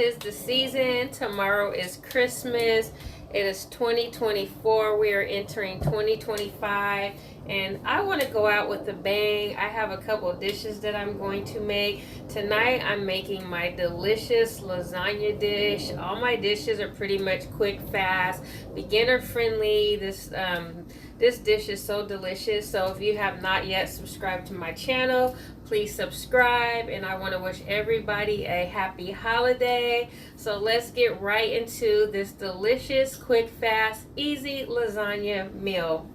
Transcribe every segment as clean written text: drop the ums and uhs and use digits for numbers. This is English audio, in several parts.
'tis the season. Tomorrow is Christmas. It is 2024. We are entering 2025. And I want to go out with a bang. I have a couple dishes that I'm going to make. Tonight I'm making my delicious lasagna dish. All my dishes are pretty much quick, fast, beginner friendly. This dish is so delicious. So if you have not yet subscribed to my channel, please subscribe. And I want to wish everybody a happy holiday. So let's get right into this delicious, quick, fast, easy lasagna meal.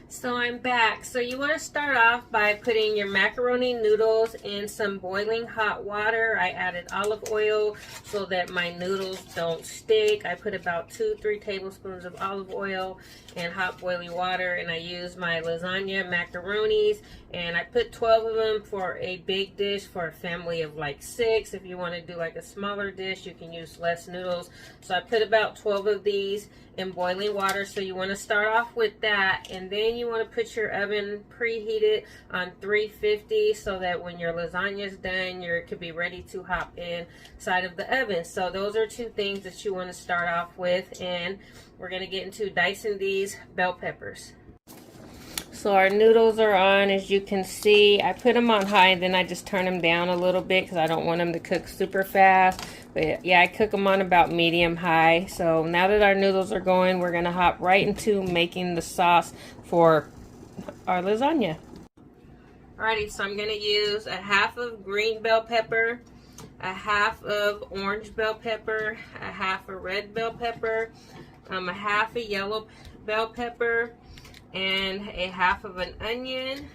So I'm back. So you want to start off by putting your macaroni noodles in some boiling hot water. I added olive oil so that my noodles don't stick. I put about 2-3 tablespoons of olive oil in hot boiling water, and I used my lasagna macaronis, and I put 12 of them for a big dish for a family of like 6. If you want to do like a smaller dish, you can use less noodles. So I put about 12 of these in boiling water. So you want to start off with that, and then you want to put your oven preheated on 350 so that when your lasagna is done, it could be ready to hop inside of the oven. So those are 2 things that you want to start off with, and we're going to get into dicing these bell peppers. So our noodles are on, as you can see. I put them on high and then I just turn them down a little bit because I don't want them to cook super fast. But yeah, I cook them on about medium high. So now that our noodles are going, we're going to hop right into making the sauce for our lasagna. Alrighty, so I'm going to use a half of green bell pepper, a half of orange bell pepper, a half of red bell pepper, a half a yellow bell pepper, and a half of an onion,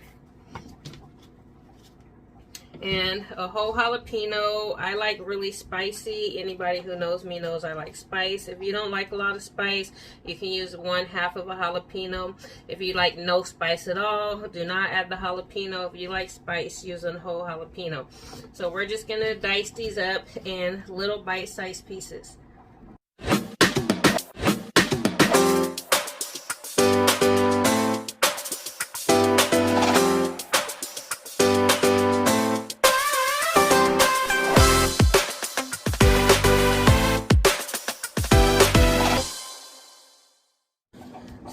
and a whole jalapeno. I like really spicy. Anybody who knows me knows I like spice. If you don't like a lot of spice, you can use 1/2 of a jalapeno. If you like no spice at all, do not add the jalapeno. If you like spice, use a whole jalapeno. So we're just gonna dice these up in little bite-sized pieces.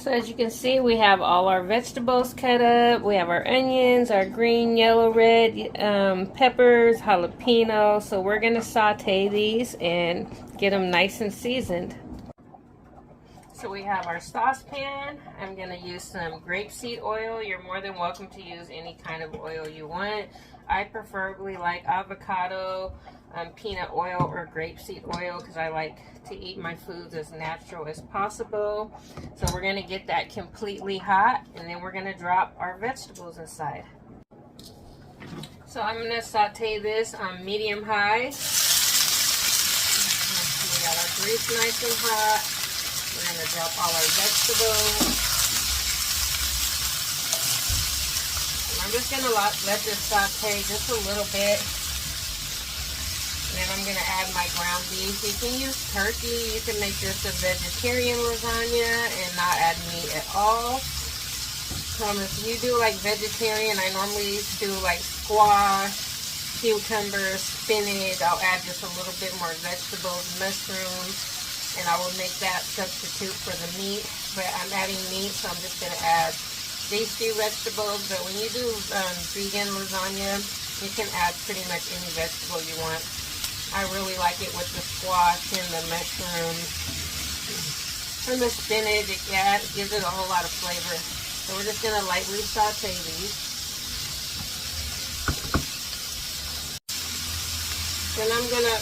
So as you can see, we have all our vegetables cut up. We have our onions, our green, yellow, red peppers, jalapeno. So we're going to saute these and get them nice and seasoned. So we have our saucepan. I'm going to use some grapeseed oil. You're more than welcome to use any kind of oil you want. I preferably like avocado, peanut oil, or grapeseed oil because I like to eat my foods as natural as possible. So we're going to get that completely hot, and then we're going to drop our vegetables inside. So I'm going to saute this on medium high. We got our grease nice and hot. We're going to drop all our vegetables. And I'm just going to let this saute just a little bit. And then I'm going to add my ground beef. You can use turkey. You can make this a vegetarian lasagna and not add meat at all. If you do like vegetarian, I normally do like squash, cucumbers, spinach. I'll add just a little bit more vegetables, mushrooms, and I will make that substitute for the meat. But I'm adding meat, so I'm just going to add these 2 vegetables. But when you do vegan lasagna, you can add pretty much any vegetable you want. I really like it with the squash and the mushrooms and the spinach. It gives it a whole lot of flavor. So we're just going to lightly saute these. Then I'm going to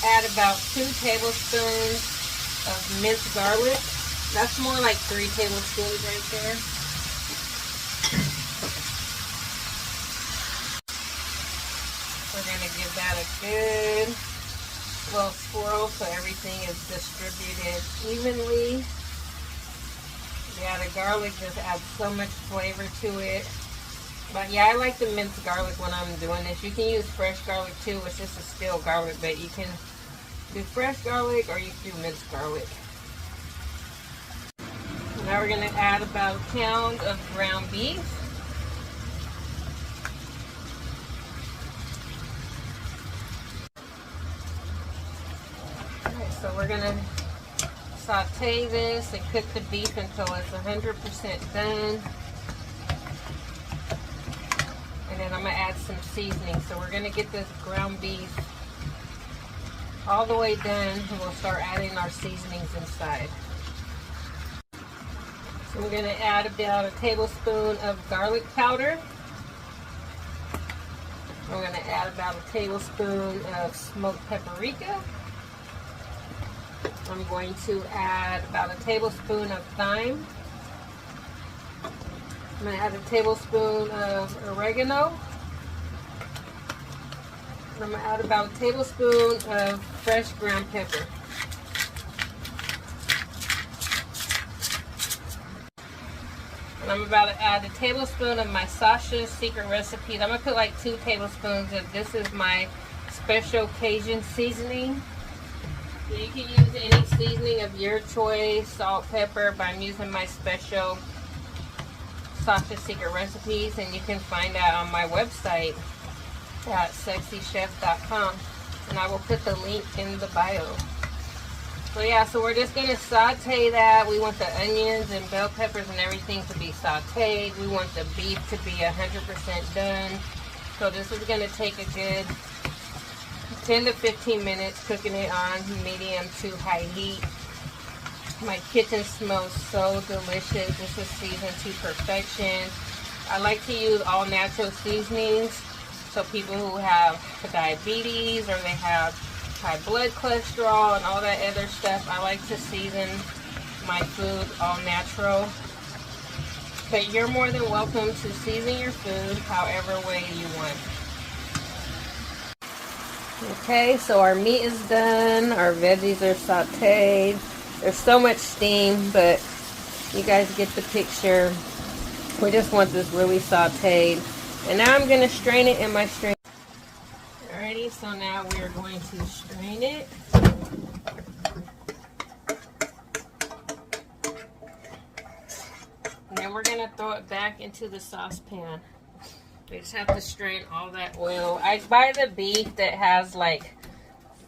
add about 2 tablespoons of minced garlic. That's more like 3 tablespoons right there. We're going to give that a good little swirl so everything is distributed evenly. Yeah, the garlic just adds so much flavor to it. But yeah, I like the minced garlic when I'm doing this. You can use fresh garlic too. It's just a stale garlic, but you can do fresh garlic or you can do minced garlic. Now we're going to add about a pound of ground beef. So we're gonna saute this and cook the beef until it's 100% done. And then I'm gonna add some seasoning. So we're gonna get this ground beef all the way done, and we'll start adding our seasonings inside. So we're gonna add about a tablespoon of garlic powder. We're gonna add about a tablespoon of smoked paprika. I'm going to add about a tablespoon of thyme. I'm going to add a tablespoon of oregano. I'm going to add about a tablespoon of fresh ground pepper. And I'm about to add a tablespoon of my Sasha's secret recipes. I'm going to put like 2 tablespoons of this is my special Cajun seasoning. So you can use any seasoning of your choice, salt, pepper, but I'm using my special Sasha's Secret Recipes, and you can find that on my website at sexychef.com, and I will put the link in the bio. So yeah, so we're just going to saute that. We want the onions and bell peppers and everything to be sauteed. We want the beef to be 100% done. So this is going to take a good 10 to 15 minutes cooking it on medium to high heat. My kitchen smells so delicious. This is seasoned to perfection. I like to use all natural seasonings. So people who have diabetes or they have high blood cholesterol and all that other stuff, I like to season my food all natural. But you're more than welcome to season your food however way you want. Okay, so our meat is done, our veggies are sauteed. There's so much steam, but you guys get the picture. We just want this really sauteed. And now I'm going to strain it in my strainer. Alrighty, so now we are going to strain it. And then we're going to throw it back into the saucepan. We just have to strain all that oil. I buy the beef that has like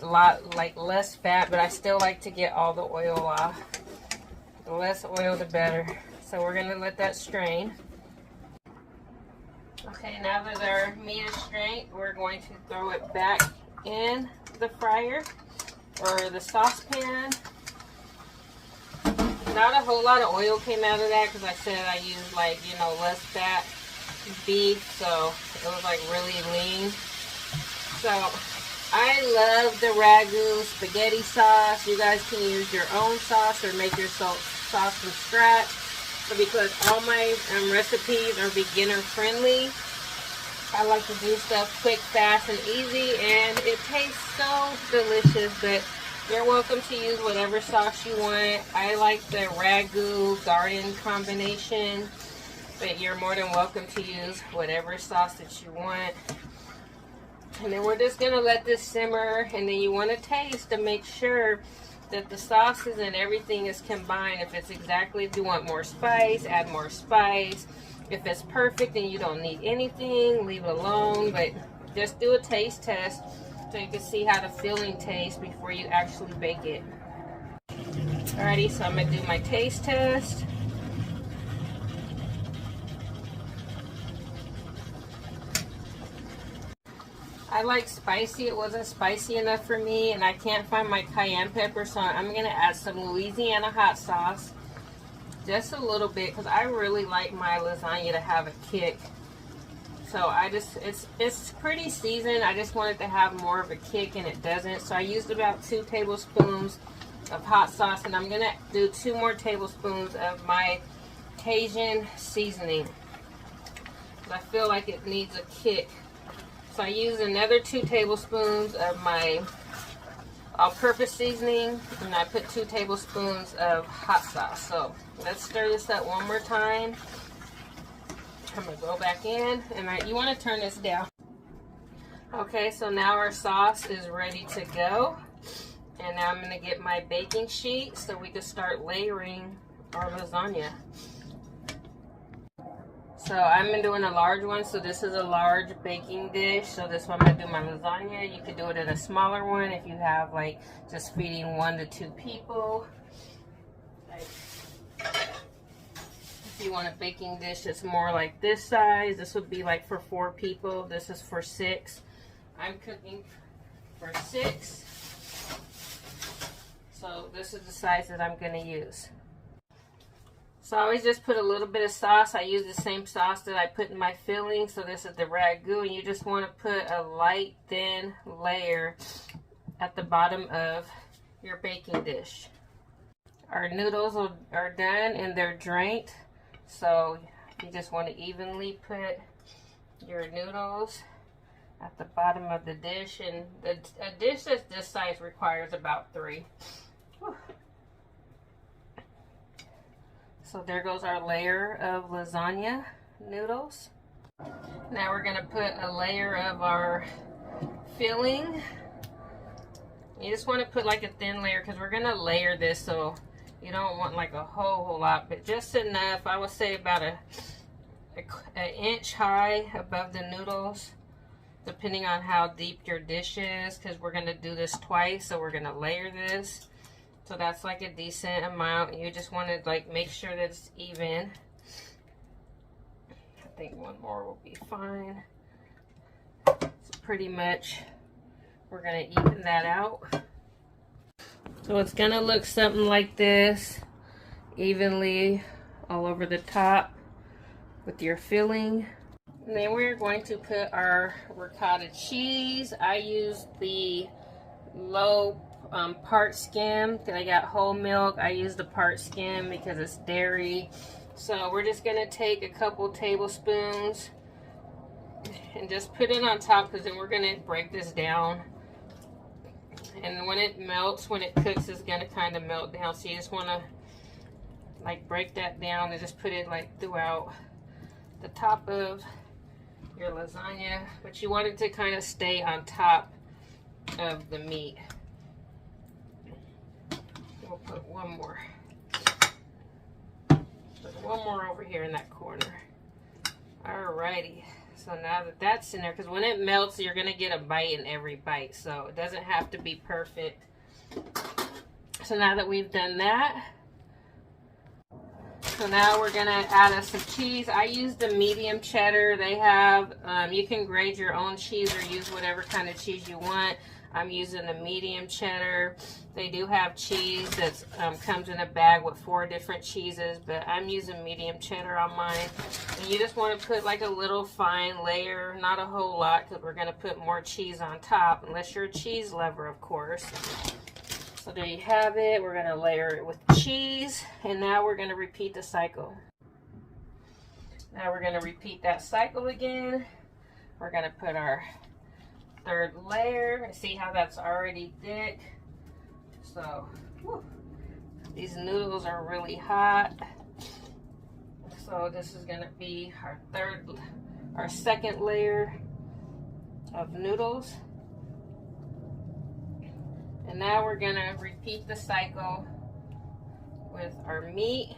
a lot, like less fat, but I still like to get all the oil off. The less oil, the better. So we're gonna let that strain. Okay, now that our meat is strained, we're going to throw it back in the fryer or the saucepan. Not a whole lot of oil came out of that because I said I used like, you know, less fat beef, so it was like really lean. So I love the ragu spaghetti sauce. You guys can use your own sauce or make your sauce from scratch. But because all my recipes are beginner friendly, I like to do stuff quick, fast, and easy, and it tastes so delicious. But you're welcome to use whatever sauce you want. I like the ragu garden combination. But you're more than welcome to use whatever sauce that you want. And then we're just going to let this simmer, and then you want to taste to make sure that the sauces and everything is combined. If it's exactly, if you want more spice, add more spice. If it's perfect and you don't need anything, leave it alone. But just do a taste test so you can see how the filling tastes before you actually bake it. Alrighty, so I'm going to do my taste test. I like spicy. It wasn't spicy enough for me, and I can't find my cayenne pepper, so I'm going to add some Louisiana hot sauce. Just a little bit, because I really like my lasagna to have a kick. So I just, it's pretty seasoned. I just want it to have more of a kick, and it doesn't. So I used about 2 tablespoons of hot sauce, and I'm going to do 2 more tablespoons of my Cajun seasoning. I feel like it needs a kick. So I use another 2 tablespoons of my all-purpose seasoning, and I put 2 tablespoons of hot sauce. So let's stir this up one more time. I'm going to go back in, and you want to turn this down. Okay, so now our sauce is ready to go. And now I'm going to get my baking sheet so we can start layering our lasagna. So So I'm doing a large one, so this is a large baking dish. So this one I'm gonna do my lasagna. You could do it in a smaller one if you have like just feeding 1 to 2 people. Like, if you want a baking dish that's more like this size, this would be like for 4 people. This is for 6. I'm cooking for 6. So this is the size that I'm gonna use. So I always just put a little bit of sauce. I use the same sauce that I put in my filling. So this is the ragu, and you just want to put a light, thin layer at the bottom of your baking dish. Our noodles are done and they're drained. So you just want to evenly put your noodles at the bottom of the dish. And a dish that's this size requires about 3. Whew. So there goes our layer of lasagna noodles. Now we're going to put a layer of our filling. You just want to put like a thin layer because we're going to layer this, so you don't want like a whole lot, but just enough. I would say about an inch high above the noodles, depending on how deep your dish is, because we're going to do this twice, so we're going to layer this. So that's like a decent amount. You just want to like make sure that it's even. I think 1 more will be fine. So pretty much we're going to even that out. So it's going to look something like this, evenly all over the top with your filling. And then we're going to put our ricotta cheese. I use the low part skim because I got whole milk. I use the part skim because it's dairy. So we're just going to take a couple tablespoons and just put it on top, because then we're going to break this down. And when it melts, when it cooks, it's going to kind of melt down. So you just want to like break that down and just put it like throughout the top of your lasagna. But you want it to kind of stay on top of the meat. We'll put 1 more. Put 1 more over here in that corner. Alrighty. So now that that's in there, because when it melts, you're going to get a bite in every bite. So it doesn't have to be perfect. So now that we've done that, so now we're going to add us some cheese. I use the medium cheddar. They have, you can grade your own cheese or use whatever kind of cheese you want. I'm using the medium cheddar. They do have cheese that comes in a bag with 4 different cheeses, but I'm using medium cheddar on mine. And you just want to put like a little fine layer, not a whole lot, because we're going to put more cheese on top, unless you're a cheese lover, of course. So there you have it. We're going to layer it with cheese, and now we're going to repeat the cycle. Now we're going to repeat that cycle again. We're going to put our 3rd layer. See how that's already thick? So, whew, these noodles are really hot. So this is going to be our 2nd layer of noodles. And now we're going to repeat the cycle with our meat.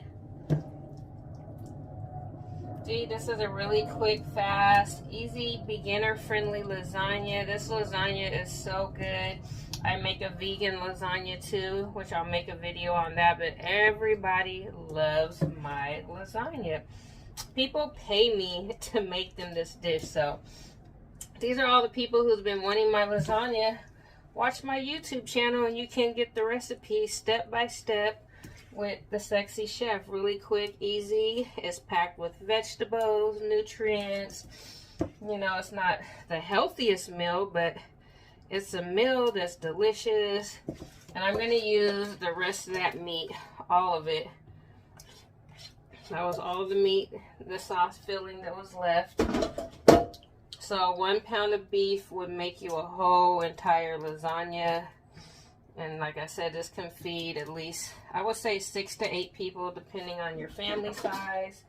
See, this is a really quick, fast, easy, beginner-friendly lasagna. This lasagna is so good. I make a vegan lasagna too, which I'll make a video on that, but everybody loves my lasagna. People pay me to make them this dish, so these are all the people who's been wanting my lasagna. Watch my YouTube channel and you can get the recipe step by step with the Sexy Chef. Really quick, easy. It's packed with vegetables, nutrients. You know, it's not the healthiest meal, but it's a meal that's delicious. And I'm going to use the rest of that meat, all of it. That was all the meat, the sauce filling that was left. So 1 pound of beef would make you a whole entire lasagna. And like I said, this can feed at least, I would say 6 to 8 people, depending on your family size.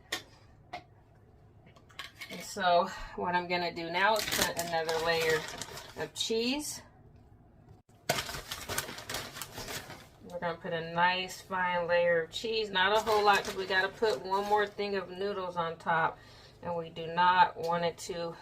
And so what I'm going to do now is put another layer of cheese. We're going to put a nice fine layer of cheese. Not a whole lot, because we got to put 1 more thing of noodles on top. and we do not want it to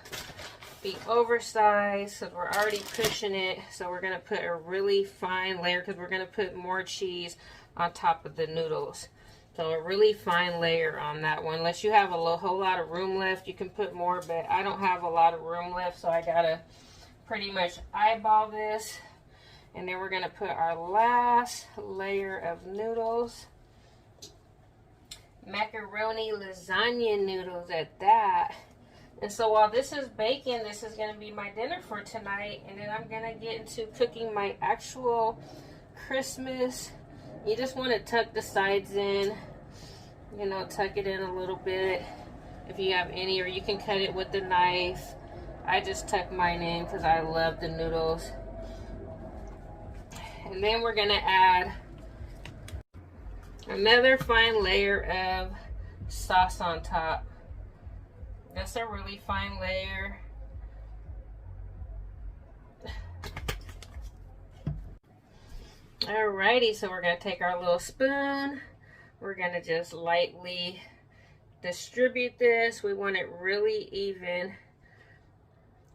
be oversized, so we're already pushing it. So we're going to put a really fine layer because we're going to put more cheese on top of the noodles. So a really fine layer on that one. Unless you have a whole lot of room left, you can put more, but I don't have a lot of room left, so I gotta pretty much eyeball this. And then we're gonna put our last layer of noodles. Macaroni lasagna noodles at that. And so while this is baking, this is gonna be my dinner for tonight, and then I'm gonna get into cooking my actual Christmas. You just want to tuck the sides in, you know, tuck it in a little bit if you have any, or you can cut it with the knife. I just tuck mine in because I love the noodles. And then we're going to add another fine layer of sauce on top. That's a really fine layer. Alrighty, so we're going to take our little spoon. We're going to just lightly distribute this. We want it really even.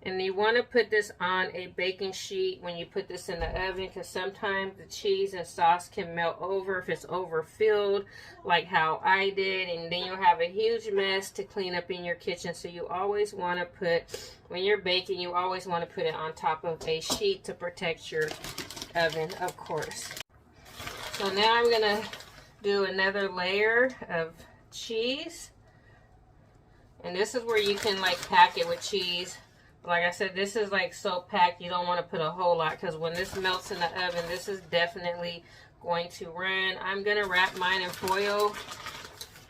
And you want to put this on a baking sheet when you put this in the oven, because sometimes the cheese and sauce can melt over if it's overfilled, like how I did, and then you'll have a huge mess to clean up in your kitchen. So you always want to put, when you're baking, you always want to put it on top of a sheet to protect your oven, of course. So now I'm gonna do another layer of cheese, and this is where you can like pack it with cheese. Like I said, this is like so packed you don't want to put a whole lot, because when this melts in the oven, this is definitely going to run. I'm gonna wrap mine in foil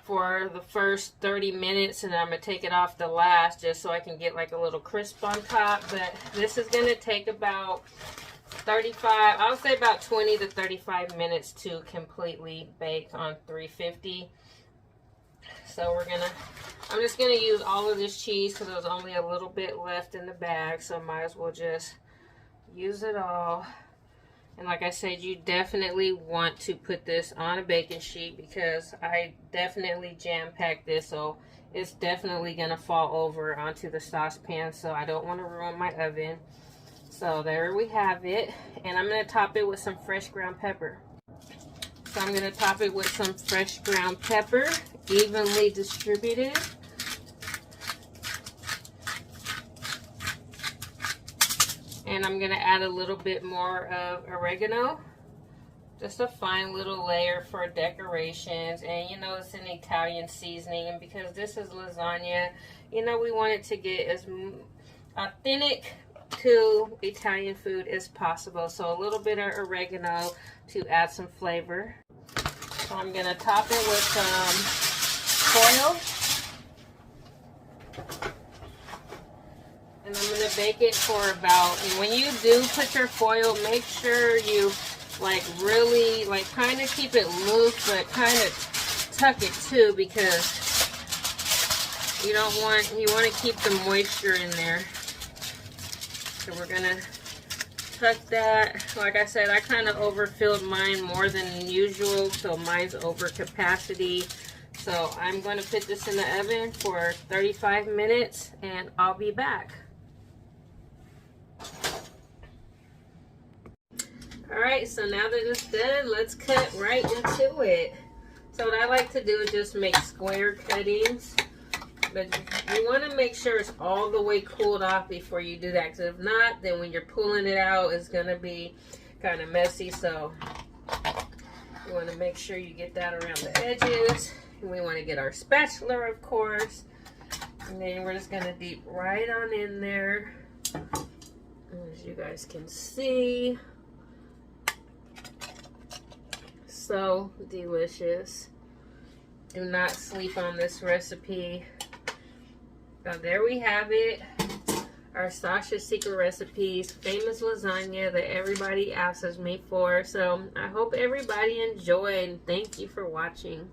for the first 30 minutes, and I'm gonna take it off the last just so I can get like a little crisp on top. But this is gonna take about 35, I would say about 20 to 35 minutes to completely bake on 350. So I'm just gonna use all of this cheese because there's only a little bit left in the bag, so I might as well just use it all. And like I said, you definitely want to put this on a baking sheet because I definitely jam-packed this, so it's definitely gonna fall over onto the saucepan, so I don't want to ruin my oven. So there we have it, and I'm going to top it with some fresh ground pepper. So I'm going to top it with some fresh ground pepper, evenly distributed. And I'm going to add a little bit more of oregano, just a fine little layer for decorations. And you know, it's an Italian seasoning, and because this is lasagna, you know, we want it to get as authentic to Italian food as possible. So a little bit of oregano to add some flavor. So I'm gonna top it with some foil, and I'm gonna bake it for about, and when you do put your foil, make sure you like really like kind of keep it loose, but kind of tuck it too, because you want to keep the moisture in there. So we're gonna tuck that. Like I said, I kind of overfilled mine more than usual, so mine's over capacity. So I'm going to put this in the oven for 35 minutes, and I'll be back. Alright, so now that it's done, let's cut right into it. So what I like to do is just make square cuttings. But you want to make sure it's all the way cooled off before you do that, because if not, then when you're pulling it out, it's going to be kind of messy. So you want to make sure you get that around the edges. And we want to get our spatula, of course. And then we're just going to dip right on in there, as you guys can see. So delicious. Do not sleep on this recipe. So there we have it, our Sasha's Secret Recipes famous lasagna that everybody asks me for. So I hope everybody enjoyed. Thank you for watching.